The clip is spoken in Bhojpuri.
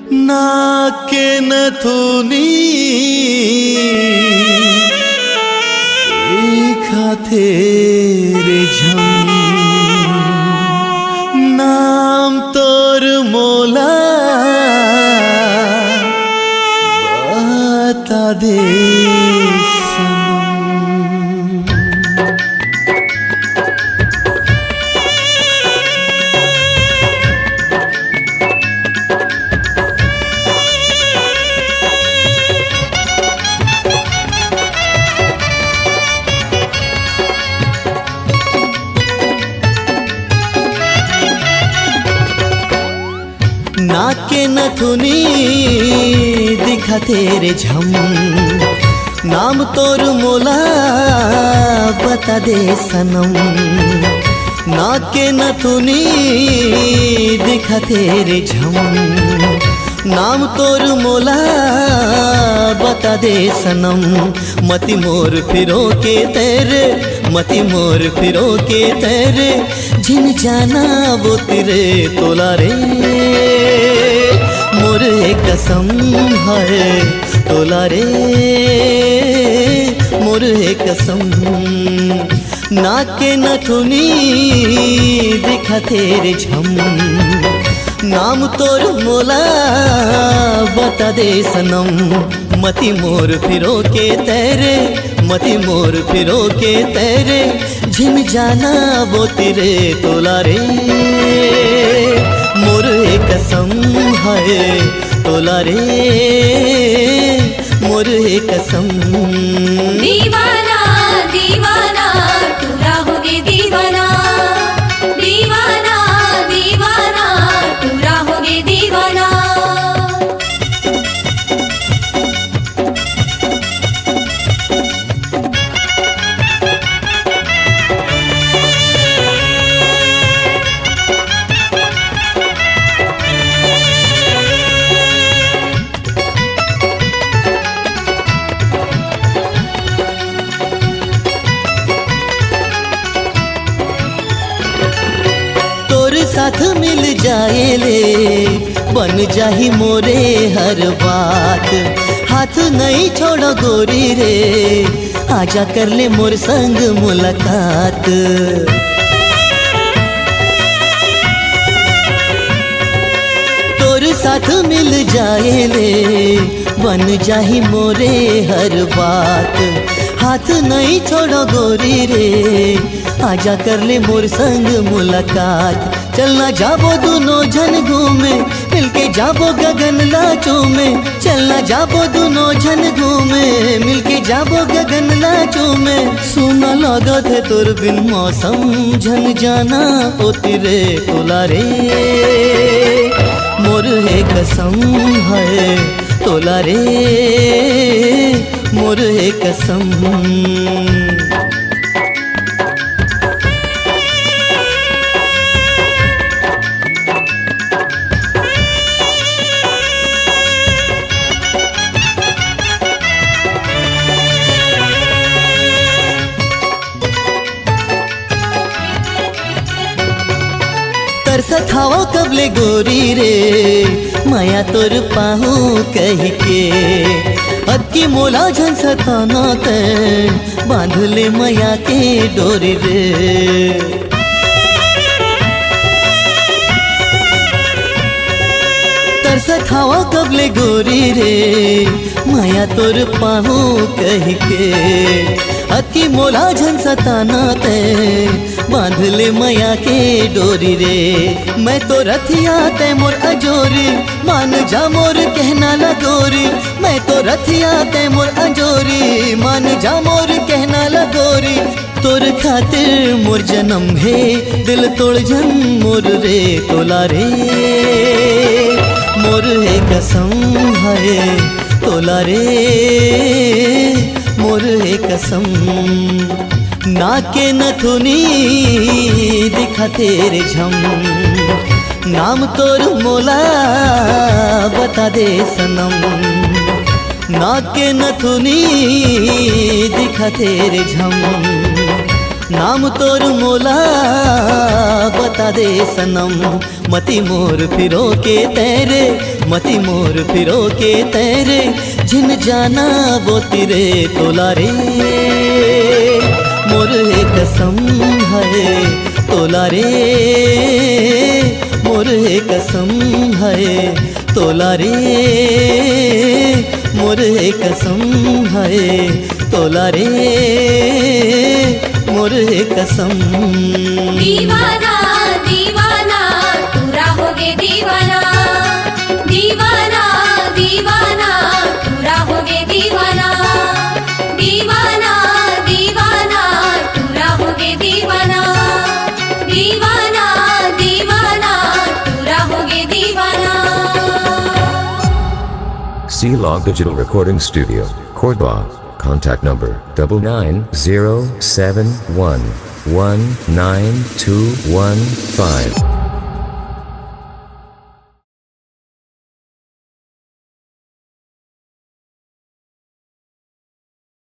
नाके नथुनी देखा तेरे झम, नाम तोर मोला बता दे सनम। नाके नथुनी दिखा तेरे झम, नाम तोर मोला बता दे सनम। नाके नथुनी दिखा तेरे झम, नाम तोर मोला बता दे सनम। मति मोर फिरो के तेरे, मति मोर फिरो के तेरे, जिन जाना वो तेरे तोला रे। मोर कसम है तोला रे, मोर कसम। नाके नथुनी दिखा तेरे झम, नाम तोर मोला बता दे सनम। मति मोर फिरो के तेरे, मति मोर फिरो के तेरे, जिन जाना वो तेरे तोला रे। मोर कसम है तोला रे, मोर कसम। दीवाना दीवाना तू रहोगे दीवाना, दीवाना दीवाना तू रहोगे दीवाना। साथ मिल जाए ले बन जाही मोरे हर बात। हाथ नहीं छोड़ो गोरी रे, आजा कर ले मोर संग मुलाकात। तोर साथ मिल जाए ले बन जाही मोरे हर बात। हाथ नहीं छोड़ो गोरी रे, आजा कर ले मोर संग मुलाकात। चलना जाबो दोनों जन घूमे, मिलके जाबो गगन लाचो में। चलना जाबो दोनों जन घूमे, मिलके जाबो गगन लाचो में। सुना लागत है तोर बिन मौसम, झन जाना ओ तेरे तोला रे। मोर कसम है तोला रे, मोर कसम। तरसत हवा कबले गोरी रे, माया तोर पाहू कह के। अब की मोला झन सताना ते, बांध ले माया के डोरी रे। तरसत हवा कबले गोरी रे, माया तोर पाहू कह के। अति मोला झन सताना ते, बांध ले माया के डोरी रे। मैं तो रथिया ते मोर अजोरी, मान जा मोर कहना लगोरी। मैं तो रथिया ते मोर अजोरी, मान जा मोर कहना लगोरी। तोर खातिर मोर जन्म है, दिल तोड़ जन मोर रे तोला रे। मोर कसम है तोला रे, मोर कसम। नाके नथुनी दिखा तेरे झम, नाम तोर मोला बता दे सनम। नाके नथुनी दिखा तेरे झम, नाम तोर मोला बता दे सनम, मती मोर फिरो के तेरे, मती मोर फिरो के तेरे, जिन जाना वो तेरे तोला रे। मोर है कसम है तोला रे, मोर है कसम है तोला रे, मोर है कसम है तोला रे, मोर है कसम। दीवाना दीवाना तू रहोगे दीवाना, दीवाना दीवाना तू रहोगे दीवाना, दीवाना दीवाना तू रहोगे दीवाना, दीवाना दीवाना तू रहोगे दीवाना। C-Log Digital Recording Studio, Cordoba. Contact number 9907119215.